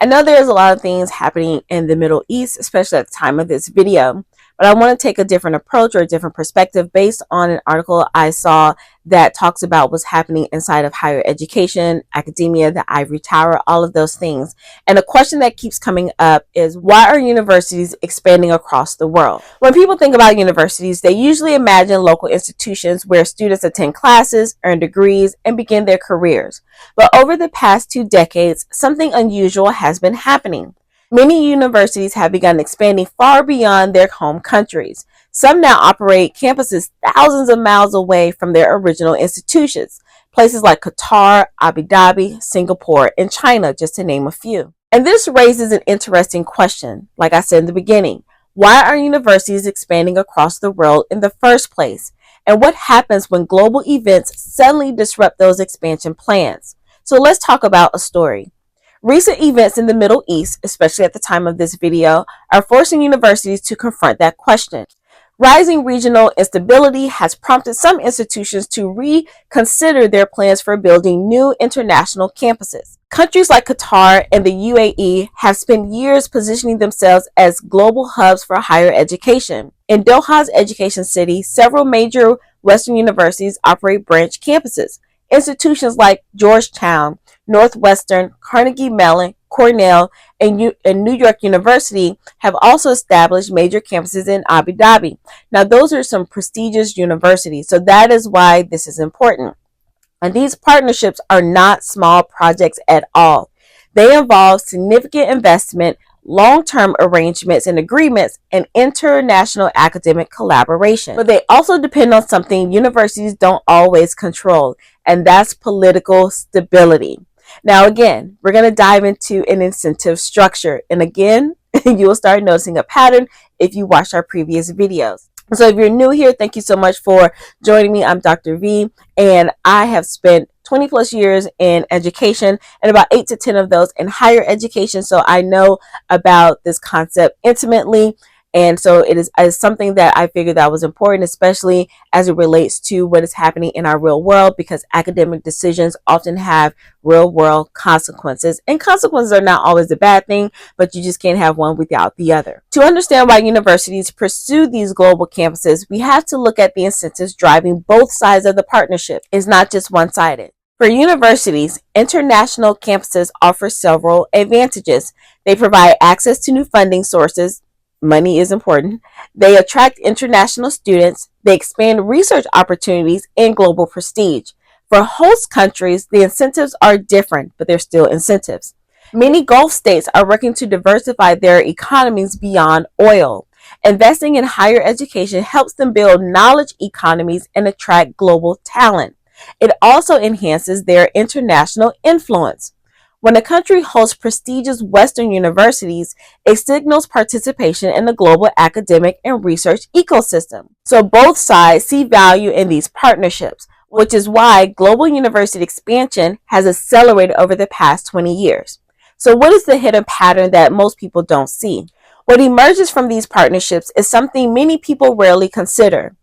I know there's a lot of things happening in the Middle East, especially at the time of this video, but I want to take a different approach or a different perspective based on an article I saw that talks about what's happening inside of higher education, academia, the ivory tower, all of those things. And a question that keeps coming up is, why are universities expanding across the world? When people think about universities, they usually imagine local institutions where students attend classes, earn degrees, and begin their careers. But over the past 2 decades, something unusual has been happening. Many universities have begun expanding far beyond their home countries. Some now operate campuses thousands of miles away from their original institutions, places like Qatar, Abu Dhabi, Singapore, and China, just to name a few. And this raises an interesting question. Like I said in the beginning, why are universities expanding across the world in the first place? And what happens when global events suddenly disrupt those expansion plans? So let's talk about a story. Recent events in the Middle East, especially at the time of this video, are forcing universities to confront that question. Rising regional instability has prompted some institutions to reconsider their plans for building new international campuses. Countries like Qatar and the UAE have spent years positioning themselves as global hubs for higher education. In Doha's education city, several major Western universities operate branch campuses. Institutions like Georgetown, Northwestern, Carnegie Mellon, Cornell, and New York University have also established major campuses in Abu Dhabi. Now, those are some prestigious universities, so that is why this is important. And these partnerships are not small projects at all. They involve significant investment, long-term arrangements and agreements, and international academic collaboration. But they also depend on something universities don't always control, and that's political stability. Now, again, we're going to dive into an incentive structure. And again, you will start noticing a pattern if you watched our previous videos. So if you're new here, thank you so much for joining me. I'm Dr. V, and I have spent 20 plus years in education, and about 8 to 10 of those in higher education. So I know about this concept intimately. And so it is something that I figured that was important, especially as it relates to what is happening in our real world, because academic decisions often have real world consequences. And consequences are not always a bad thing, but you just can't have one without the other. To understand why universities pursue these global campuses, we have to look at the incentives driving both sides of the partnership. It's not just one-sided. For universities, international campuses offer several advantages. They provide access to new funding sources. Money is important. They attract international students. They expand research opportunities and global prestige. For host countries, the incentives are different, but they're still incentives. Many Gulf states are working to diversify their economies beyond oil. Investing in higher education helps them build knowledge economies and attract global talent. It also enhances their international influence. When a country hosts prestigious Western universities, it signals participation in the global academic and research ecosystem. So both sides see value in these partnerships, which is why global university expansion has accelerated over the past 20 years. So what is the hidden pattern that most people don't see? What emerges from these partnerships is something many people rarely consider.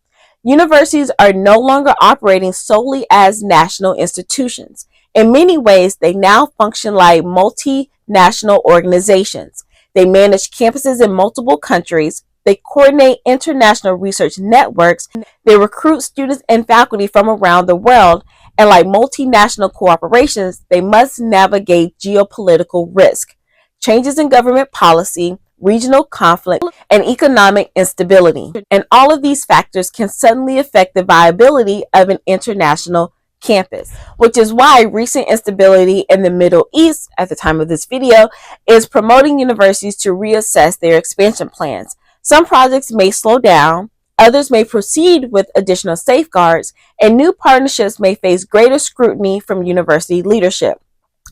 Universities are no longer operating solely as national institutions. In many ways, they now function like multinational organizations. They manage campuses in multiple countries. They coordinate international research networks. They recruit students and faculty from around the world. And like multinational corporations, they must navigate geopolitical risk, changes in government policy, regional conflict, and economic instability. And all of these factors can suddenly affect the viability of an international campus, which is why recent instability in the Middle East at the time of this video is promoting universities to reassess their expansion plans. Some projects may slow down, others may proceed with additional safeguards, and new partnerships may face greater scrutiny from university leadership.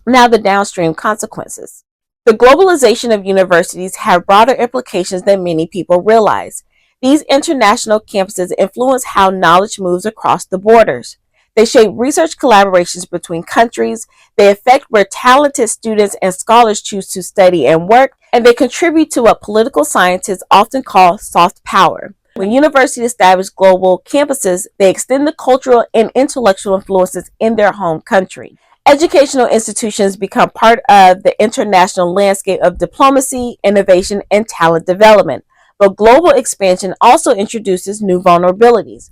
Now, the downstream consequences. The globalization of universities have broader implications than many people realize. These international campuses influence how knowledge moves across the borders. They shape research collaborations between countries, they affect where talented students and scholars choose to study and work, and they contribute to what political scientists often call soft power. When universities establish global campuses, they extend the cultural and intellectual influences in their home country. Educational institutions become part of the international landscape of diplomacy, innovation, and talent development. But global expansion also introduces new vulnerabilities.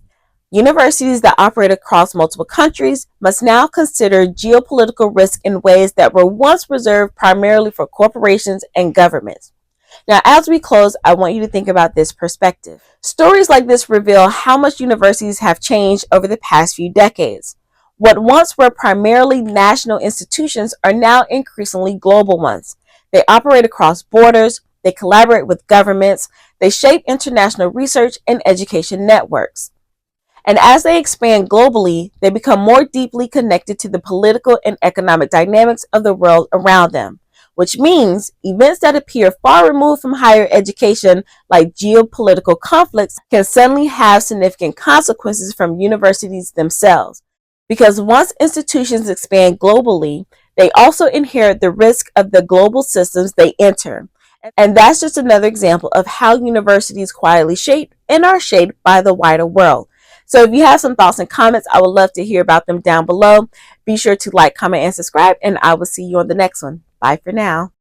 Universities that operate across multiple countries must now consider geopolitical risk in ways that were once reserved primarily for corporations and governments. Now, as we close, I want you to think about this perspective. Stories like this reveal how much universities have changed over the past few decades. What once were primarily national institutions are now increasingly global ones. They operate across borders, they collaborate with governments, they shape international research and education networks. And as they expand globally, they become more deeply connected to the political and economic dynamics of the world around them, which means events that appear far removed from higher education, like geopolitical conflicts, can suddenly have significant consequences from universities themselves. Because once institutions expand globally, they also inherit the risk of the global systems they enter. And that's just another example of how universities quietly shape and are shaped by the wider world. So if you have some thoughts and comments, I would love to hear about them down below. Be sure to like, comment, and subscribe, and I will see you on the next one. Bye for now.